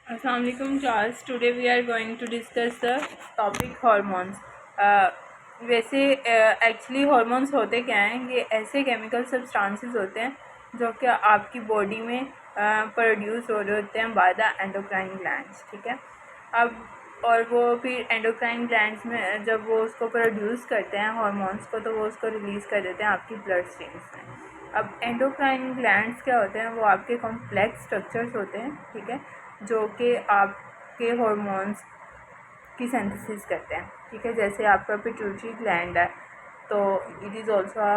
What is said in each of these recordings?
Assalamu alaikum class. Today we are going to discuss the topic hormones. वैसे actually hormones होते क्या हैं? ये ऐसे केमिकल सब्सटेंसेस होते हैं जो कि आपकी बॉडी में प्रोड्यूस हो रहे होते हैं बाय द एंडोक्राइन ग्लैंड्स, ठीक है। अब और वो फिर एंडोक्राइन ग्लैंड्स में जब वो उसको प्रोड्यूस करते हैं हॉर्मोन्स को, तो वो उसको रिलीज़ कर देते हैं आपकी ब्लड स्ट्रीम्स में। अब एंडोक्राइन ग्लैंड्स क्या होते हैं? वो आपके कॉम्प्लेक्स स्ट्रक्चर्स होते हैं, ठीक है, जो कि आपके हॉर्मोन्स की सिंथेसिस करते हैं, ठीक है। जैसे आपका पिट्यूटरी ग्लैंड है तो it is also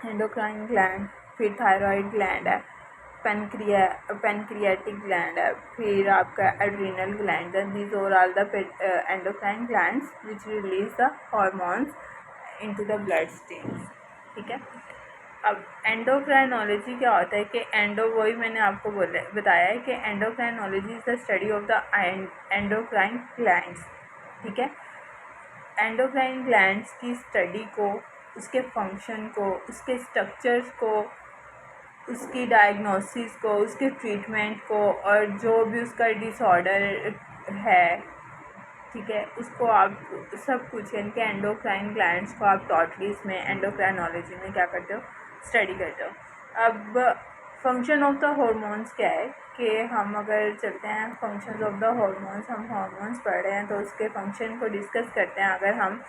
endocrine gland. फिर थायराइड ग्लैंड है, पेनक्रियाटिक ग्लैंड है, फिर आपका एड्रिनल ग्लैंड है। These are all the endocrine glands which release the hormones into the blood streams, ठीक है। अब एंडोक्राइनोलॉजी क्या होता है कि वही मैंने आपको बताया है कि endocrinology is the study of the endocrine glands, ठीक है। एंडोक्राइन ग्लैंड्स की स्टडी को, उसके फंक्शन को, उसके स्ट्रक्चर्स को, उसकी डायग्नोसिस को, उसके ट्रीटमेंट को, और जो भी उसका डिसऑर्डर है, ठीक है, उसको आप सब कुछ यानी कि एंडोक्राइन ग्लैंड्स को आप टोटली इसमें एंडोक्राइनोलॉजी में क्या करते हो? स्टडी करते हो। अब फंक्शन ऑफ द हॉर्मोन्स क्या है कि हम अगर चलते हैं फंक्शंस ऑफ द हॉर्मोन्स, हम हॉर्मोन्स पढ़ रहे हैं तो उसके फंक्शन को डिस्कस करते हैं अगर हम,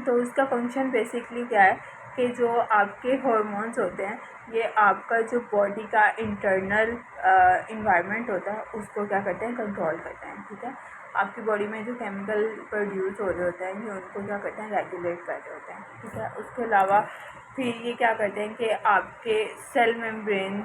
तो उसका फंक्शन बेसिकली क्या है कि जो आपके हॉर्मोन्स होते हैं ये आपका जो बॉडी का इंटरनल इन्वायरमेंट होता है उसको क्या करते हैं? कंट्रोल करते हैं, ठीक है। आपकी बॉडी में जो केमिकल प्रोड्यूस हो रहे होते हैं ये उनको क्या करते हैं? रेगुलेट कर रहे होते हैं, ठीक है। उसके अलावा फिर ये क्या करते हैं कि आपके सेल मेम्ब्रेन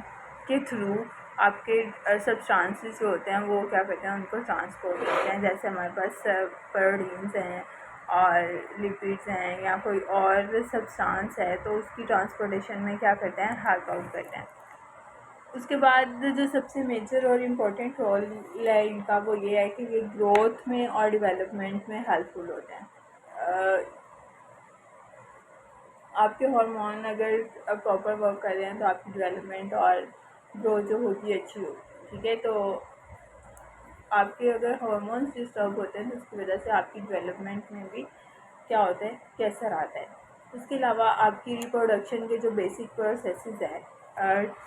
के थ्रू आपके सब्सटेंसेस जो होते हैं वो क्या करते हैं? उनको ट्रांसपोर्ट करते हैं। जैसे हमारे पास प्रोटीन्स हैं और लिपिड्स हैं या कोई और सब्सटेंस है तो उसकी ट्रांसपोर्टेशन में क्या करते हैं? हेल्प आउट करते हैं। उसके बाद जो सबसे मेजर और इम्पोर्टेंट रोल है इनका वो ये है कि ये ग्रोथ में और डेवलपमेंट में हेल्पफुल होते हैं। आपके हार्मोन अगर प्रॉपर वर्क कर रहे हैं तो आपकी डेवलपमेंट और ग्रोथ जो होगी अच्छी होगी, ठीक है। तो आपके अगर हार्मोन्स डिस्टर्ब होते हैं तो उसकी वजह से आपकी डेवलपमेंट में भी क्या होता है? कैसर आता है। उसके अलावा आपकी रिप्रोडक्शन के जो बेसिक प्रोसेसेस हैं,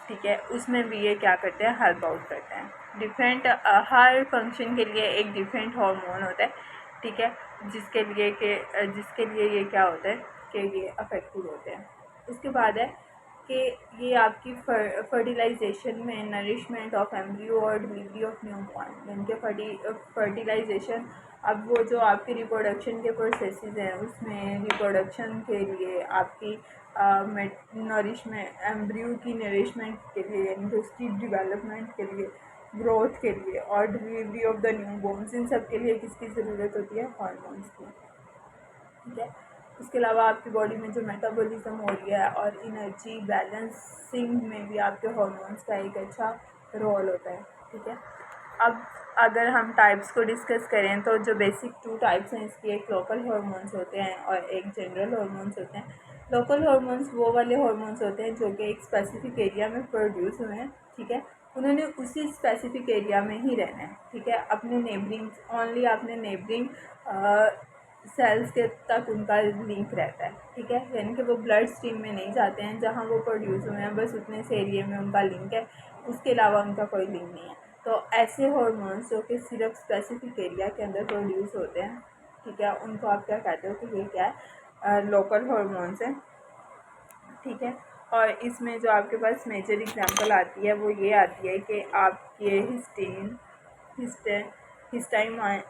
ठीक है, उसमें भी ये क्या करते हैं? हेल्प आउट करते हैं। डिफरेंट हर फंक्शन के लिए एक डिफरेंट हार्मोन होता है, ठीक है, जिसके लिए ये क्या होता है कि ये अफेक्टेड होते हैं। उसके बाद है कि ये आपकी फर्टिलाइजेशन में नरिशमेंट ऑफ एम्ब्रियो और डिलीवरी ऑफ न्यू बॉर्न यानी कि फर्टिलाइजेशन। अब वो जो आपकी रिप्रोडक्शन के प्रोसेसेस हैं उसमें रिप्रोडक्शन के लिए आपकी नरिशमेंट एम्ब्रियो की नरिशमेंट के लिए यानी कि उसकी डेवलपमेंट के लिए, ग्रोथ के लिए और delivery of the newborns, इन सब के लिए किसकी ज़रूरत होती है? हॉर्मोन्स की, ठीक है। इसके अलावा आपकी बॉडी में जो मेटाबॉलिज्म हो रही है और एनर्जी बैलेंसिंग में भी आपके हार्मोन्स का एक अच्छा रोल होता है, ठीक है। अब अगर हम टाइप्स को डिस्कस करें तो जो बेसिक 2 टाइप्स हैं इसकी, एक लोकल हार्मोन्स होते हैं और एक जनरल हार्मोन्स होते हैं। लोकल हार्मोन्स वो वाले हार्मोन्स होते हैं जो कि एक स्पेसिफिक एरिया में प्रोड्यूस हुए हैं, ठीक है। उन्होंने उसी स्पेसिफिक एरिया में ही रहना है, ठीक है। अपने नेबरिंग ओनली अपने नेबरिंग सेल्स के तक उनका लिंक रहता है, ठीक है। यानी कि वो ब्लड स्ट्रीम में नहीं जाते हैं, जहाँ वो प्रोड्यूस हुए हैं बस उतने से एरिया में उनका लिंक है, उसके अलावा उनका कोई लिंक नहीं है। तो ऐसे हार्मोन्स जो कि सिर्फ स्पेसिफिक एरिया के अंदर प्रोड्यूस होते हैं, ठीक है, उनको आप क्या कहते हो कि ये क्या है? लोकल हार्मोन्स हैं, ठीक है। और इसमें जो आपके पास मेजर एग्जांपल आती है वो ये आती है कि आपके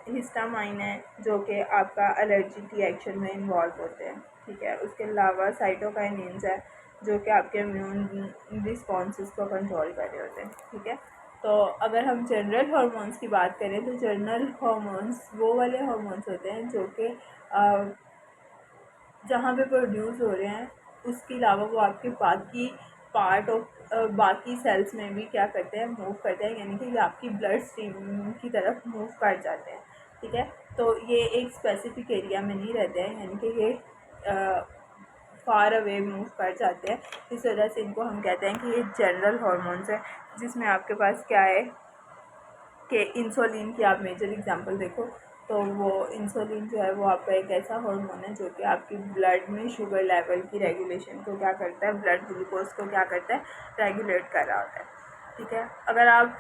हिस्टामाइन है जो कि आपका एलर्जिक रिएक्शन में इन्वॉल्व होते हैं, ठीक है। उसके अलावा साइटोकाइनिन्स है जो कि आपके इम्यून रिस्पॉन्सेस को कंट्रोल कर रहे होते हैं, ठीक है। तो अगर हम जनरल हार्मोन्स की बात करें तो जनरल हार्मोन्स वो वाले हार्मोन्स होते हैं जो कि जहाँ पे प्रोड्यूस हो रहे हैं उसके अलावा वो आपके बाकी पार्ट ऑफ बाकी सेल्स में भी क्या करते हैं? मूव करते हैं, यानी कि ये आपकी ब्लड स्ट्रीम की तरफ मूव कर जाते हैं, ठीक है। तो ये एक स्पेसिफिक एरिया में नहीं रहते हैं, यानी कि ये फार अवे मूव कर जाते हैं। इस वजह से इनको हम कहते हैं कि ये जनरल हार्मोन्स है, जिसमें आपके पास क्या है? कि इंसुलिन की आप मेजर एग्जांपल देखो तो वो इंसुलिन जो है वो आपका एक ऐसा हार्मोन है जो कि आपकी ब्लड में शुगर लेवल की रेगुलेशन को क्या करता है, ब्लड ग्लूकोज को क्या करता है, रेगुलेट कर रहा होता है। ठीक है, अगर आप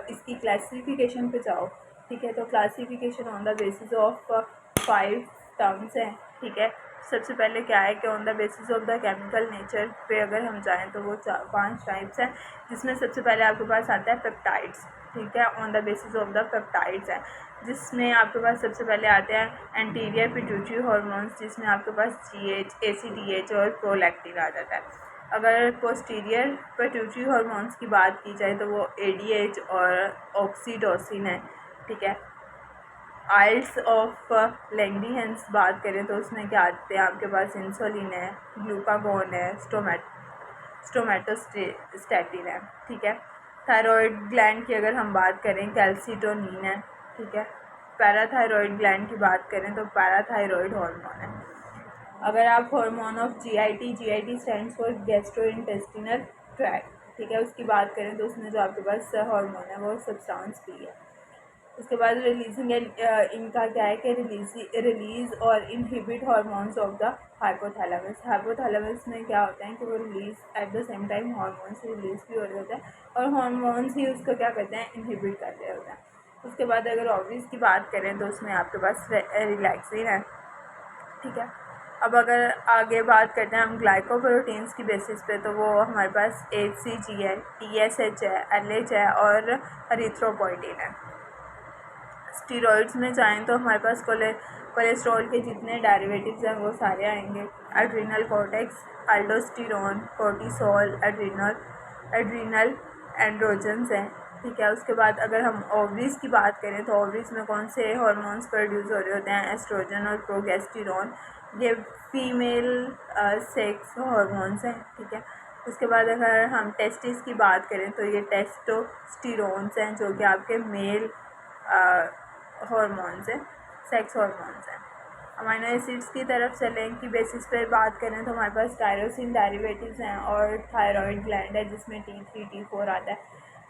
इसकी क्लासिफिकेशन पे जाओ, ठीक है, तो classification on the basis of 5 terms हैं। ठीक है, सबसे पहले क्या है कि on the basis of the chemical nature पे अगर हम जाएं तो वो 5 टाइप्स हैं, जिसमें सबसे पहले आपके पास आता है पेप्टाइड्स। ठीक है, on the basis of the peptides है, जिसमें आपके पास सबसे पहले आते हैं एंटीरियर पिट्यूटरी हार्मोन्स, जिसमें आपके पास GH, ACTH और प्रोलैक्टिन आ जाता है। अगर पोस्टीरियर पिट्यूटरी हार्मोन्स की बात की जाए तो वो ADH और ऑक्सीटोसिन है। ठीक है, आइल्स ऑफ लैंगडीहेंस बात करें तो उसमें क्या आते हैं आपके पास, इंसुलिन है, ग्लूकागोन है, स्टोमेटोस्टैटिन है। ठीक है, थायराइड ग्लैंड की अगर हम बात करें कैल्सिटोनिन है। ठीक है, पैराथायरॉयड ग्लैंड की बात करें तो पैराथायरॉयड हार्मोन है। अगर आप hormone of GIT stands for gastrointestinal tract, ठीक है, उसकी बात करें तो उसमें जो आपके पास हार्मोन है वो सब्सटेंस पी है। उसके बाद रिलीजिंग इनका क्या है कि रिलीज़ और inhibit hormones of the hypothalamus. Hypothalamus में क्या होता है कि वो release at the same time hormones release भी हो रहे होते हैं और हार्मोन्स ही उसको क्या करते हैं, इनहिबिट कर रहे होते हैं। उसके बाद अगर ओवरीज की बात करें तो उसमें आपके पास रिलैक्सिन है। ठीक है, अब अगर आगे बात करते हैं हम ग्लाइकोप्रोटीन्स की बेसिस पे तो वो हमारे पास HCG है, TSH है, LH है और एरिथ्रोपोइटिन है। स्टीरॉइड्स में जाएँ तो हमारे पास कोलेस्ट्रॉल के जितने डेरिवेटिव्स हैं वो सारे आएंगे। Adrenal cortex, अल्डोस्टेरोन, cortisol, adrenal androgens हैं। ठीक है, उसके बाद अगर हम ओवरीज की बात करें तो ओवरीज में कौन से हार्मोन्स प्रोड्यूस हो रहे होते हैं, एस्ट्रोजन और प्रोगेस्टेरोन, ये फीमेल सेक्स हार्मोन्स हैं। ठीक है, उसके बाद अगर हम टेस्टिस की बात करें तो ये टेस्टोस्टेरोन्स हैं जो कि आपके मेल हार्मोन्स हैं, सेक्स हार्मोन्स हैं। अमीनो एसिड्स की तरफ चलें की बेसिस पे बात करें तो हमारे पास टायरोसिन डेरिवेटिव्स हैं और थायराइड ग्लैंड है जिसमें T3 T4 आता है।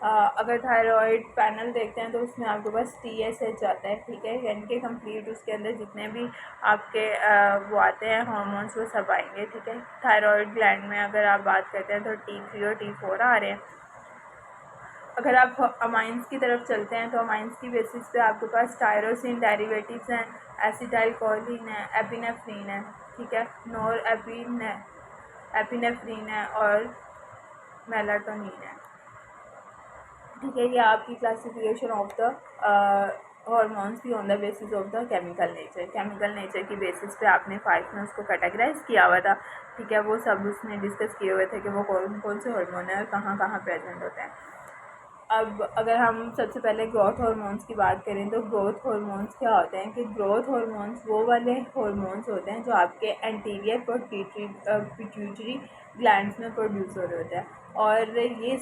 अगर थायराइड पैनल देखते हैं तो उसमें आपके पास TSH आता है। ठीक है, यानी कि कंप्लीट उसके अंदर जितने भी आपके वो आते हैं हार्मोन्स वो सब आएंगे। ठीक है, थायराइड ग्लैंड में अगर आप बात करते हैं तो T3 और T4 आ रहे हैं। अगर आप अमाइंस की तरफ चलते हैं तो अमाइंस की बेसिस पे आपके पास टायरोसिन डेरिवेटिव्स हैं, एसिटाइल कोलिन है, एपिनेफ्रीन है। ठीक है, नोर एपिनेफ्रीन है और मेलाटोनिन है। ठीक है, ये आपकी क्लासिफिकेशन ऑफ द हार्मोन्स भी on the basis of the chemical nature की बेसिस पे आपने 5 में उसको कैटेगराइज किया हुआ था। ठीक है, वो सब उसने डिस्कस किए हुए थे कि वो कौन कौन से हार्मोन है और कहाँ कहाँ प्रेजेंट होते हैं। अब अगर हम सबसे पहले ग्रोथ हार्मोन्स की बात करें तो ग्रोथ हार्मोन्स क्या होते हैं कि ग्रोथ हार्मोन्स वो वाले हार्मोन्स होते हैं जो आपके एंटीरियर पिट्यूटरी ग्लैंड्स में प्रोड्यूस हो रहे होते हैं और ये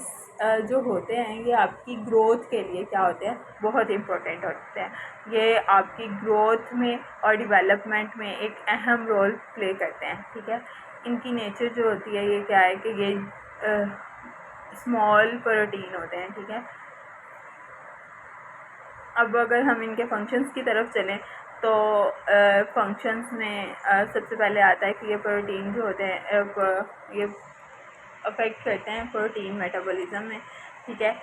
जो होते हैं ये आपकी ग्रोथ के लिए क्या होते हैं, बहुत इंपॉर्टेंट होते हैं। ये आपकी ग्रोथ में और डेवलपमेंट में एक अहम रोल प्ले करते हैं। ठीक है, इनकी नेचर जो होती है ये क्या है कि ये स्मॉल प्रोटीन होते हैं। ठीक है, अब अगर हम इनके फंक्शंस की तरफ चलें तो फंक्शंस में सबसे पहले आता है कि ये प्रोटीन जो होते हैं ये अफेक्ट करते हैं प्रोटीन मेटाबॉलिज्म में। ठीक है,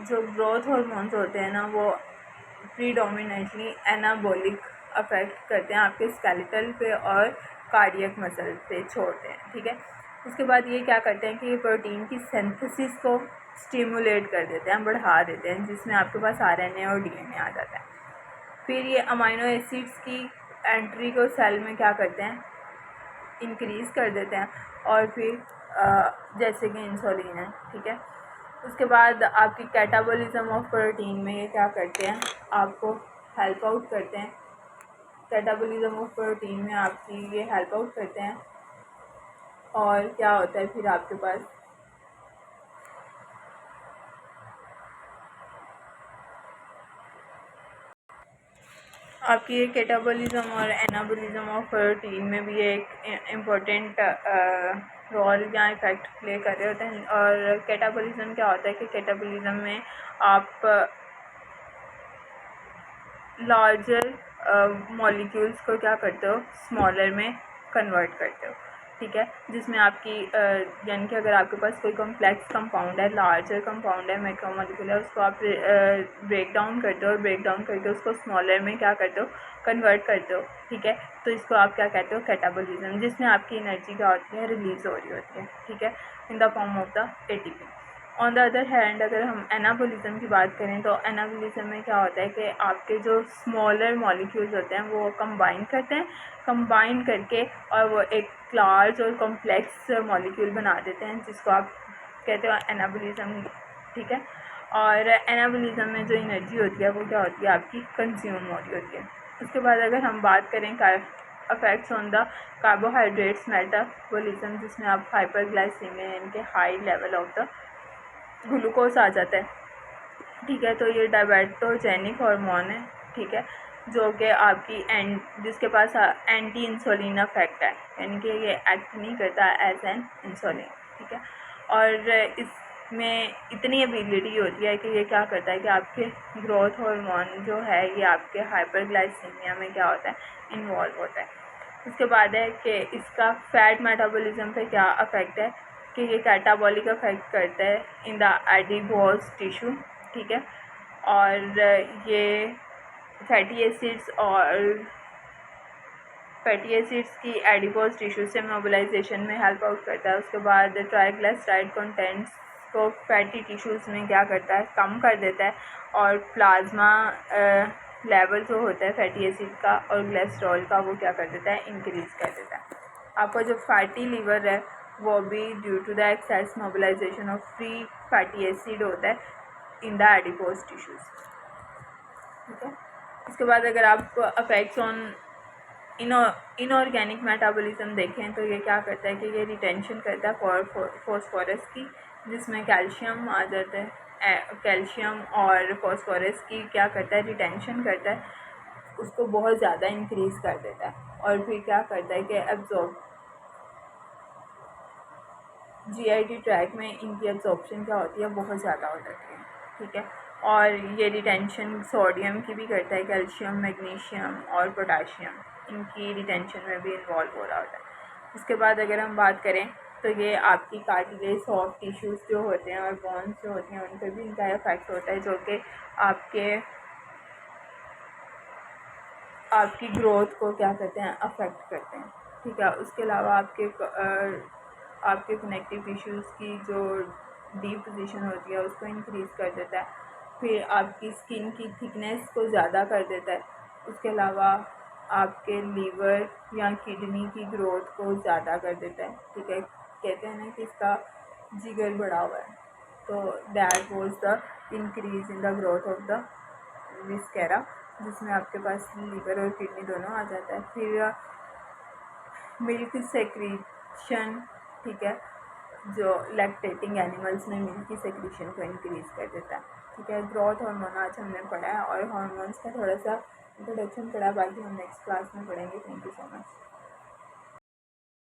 जो ग्रोथ हार्मोन्स होते हैं ना वो प्रीडोमिनेटली एनाबॉलिक अफेक्ट करते हैं आपके स्केलेटल पे और कार्डियक मसल पे छोड़ते हैं। ठीक है, उसके बाद ये क्या करते हैं कि ये प्रोटीन की सिंथेसिस को स्टिमुलेट कर देते हैं, बढ़ा देते हैं, जिसमें आपके पास RNA और DNA आ जाता है। फिर ये अमीनो एसिड्स की एंट्री को सेल में क्या करते हैं, इंक्रीज़ कर देते हैं और फिर जैसे कि इंसुलिन है। ठीक है, उसके बाद आपकी कैटाबॉलिज्म ऑफ प्रोटीन में ये क्या करते हैं, आपको हेल्प आउट करते हैं। कैटाबॉलिज्म ऑफ प्रोटीन में आपकी ये हेल्प आउट करते हैं और क्या होता है फिर आपके पास आपकी ये कैटाबॉलिज्म और एनाबॉलिज्म ऑफ प्रोटीन में भी एक इम्पोर्टेंट रोल या इफेक्ट प्ले कर रहे होते हैं। और कैटाबॉलिज्म क्या होता है कि कैटाबॉलिज्म में आप लार्जर मॉलिक्यूल्स को क्या करते हो, स्मॉलर में कन्वर्ट करते हो, ठीक है, जिसमें आपकी यानी कि अगर आपके पास कोई कॉम्प्लेक्स कंपाउंड है, लार्जर कंपाउंड है, मैक्रोमोलिक्यूल है, उसको आप ब्रेक डाउन करते हो और ब्रेक डाउन करके उसको स्मॉलर में क्या करते हो, कन्वर्ट करते हो, ठीक है, तो इसको आप क्या कहते हो, कैटाबॉलिज्म, जिसमें आपकी एनर्जी क्या होती है, रिलीज़ हो रही होती है, ठीक है, in the form of the ATP. On the other hand अगर हम एनाबॉलिज्म की बात करें तो एनाबॉलिज्म में क्या होता है कि आपके जो स्मॉलर मॉलिक्यूल्स होते हैं वो कंबाइन करते हैं, कंबाइन करके और वो एक लार्ज और कॉम्प्लेक्स मॉलिक्यूल बना देते हैं, जिसको आप कहते हो एनाबॉलिज्म, ठीक है। और एनाबॉलिज्म में जो एनर्जी होती है वो क्या होती है, आपकी कंज्यूम हो रही होती है। उसके बाद अगर हम बात करें affects on the carbohydrates metabolism, जिसमें आप हाइपरग्लाइसीमिया यानी कि high level of the glucose आ जाता है, ठीक है, तो ये डायबेटोजेनिक हार्मोन है, ठीक है, जो कि आपकी जिसके पास एंटी इंसुलिन इफेक्ट है, यानी कि ये एक्ट नहीं करता एज एन इंसुलिन, ठीक है, और इसमें इतनी एबिलिटी होती है कि ये क्या करता है कि आपके ग्रोथ हार्मोन जो है ये आपके हाइपरग्लाइसीमिया में क्या होता है, इन्वॉल्व होता है। उसके बाद है कि इसका फैट मेटाबॉलिज्म पे क्या अफेक्ट है, कि ये कैटाबॉलिक अफेक्ट करता है इन द एडिपोज टिश्यू, ठीक है, और ये फैटी एसिड्स की एडिपोज टिश्यू से मोबिलाइजेशन में हेल्प आउट करता है। उसके बाद ट्राइग्लिसराइड कंटेंट्स को फैटी टिश्यूज़ में क्या करता है, कम कर देता है, और प्लाज्मा लेवल जो होता है फैटी एसिड का और कोलेस्ट्रॉल का वो क्या कर देता है, इंक्रीज़ कर देता है। आपका जो फैटी लीवर है वो भी due to the excess mobilization of free fatty acid होता है इन द एडिपोज टिश्यूज़, ठीक है। इसके बाद अगर आप अफेक्ट्स ऑन इनऑर्गेनिक मेटाबॉलिज्म देखें तो ये क्या करता है कि ये रिटेंशन करता है फॉस्फोरस की, जिसमें कैल्शियम आ जाता है, कैल्शियम और फॉस्फोरस की क्या करता है, रिटेंशन करता है, उसको बहुत ज़्यादा इंक्रीज़ कर देता है, और फिर क्या करता है कि एब्जॉर्ब जीआईटी ट्रैक में इनकी एब्जॉर्प्शन क्या होती है, बहुत ज़्यादा हो जाती है, ठीक है, और ये रिटेंशन सोडियम की भी करता है, कैल्शियम, मैग्नीशियम और पोटाशियम इनकी रिटेंशन में भी इन्वॉल्व हो रहा होता है। उसके बाद अगर हम बात करें तो ये आपकी कार्टिलेज, सॉफ्ट टिश्यूज़ जो होते हैं और बोन्स जो होती हैं उन पर भी इनका इफेक्ट होता है, जो कि आपकी ग्रोथ को क्या करते हैं, अफेक्ट करते हैं, ठीक है। उसके अलावा आपके कनेक्टिव टिश्यूज़ की जो डीप पोजीशन होती है उसको इंक्रीज़ कर देता है, फिर आपकी स्किन की थिकनेस को ज़्यादा कर देता है। उसके अलावा आपके लीवर या किडनी की ग्रोथ को ज़्यादा कर देता है, ठीक है, कहते हैं ना कि इसका जिगर बढ़ा हुआ है, तो that was the increase in the growth of the viscera, जिसमें आपके पास लीवर और किडनी दोनों आ जाता है। फिर मिल्क सेक्रीशन, ठीक है, जो लैक्टेटिंग एनिमल्स में मिल्क की सेक्रीशन को इंक्रीज़ कर देता है, ठीक है। ग्रोथ हार्मोन आज हमने पढ़ा है और हार्मोन्स का थोड़ा सा इंट्रोडक्शन पढ़ा, बाकी हम नेक्स्ट क्लास में पढ़ेंगे। Thank you so much.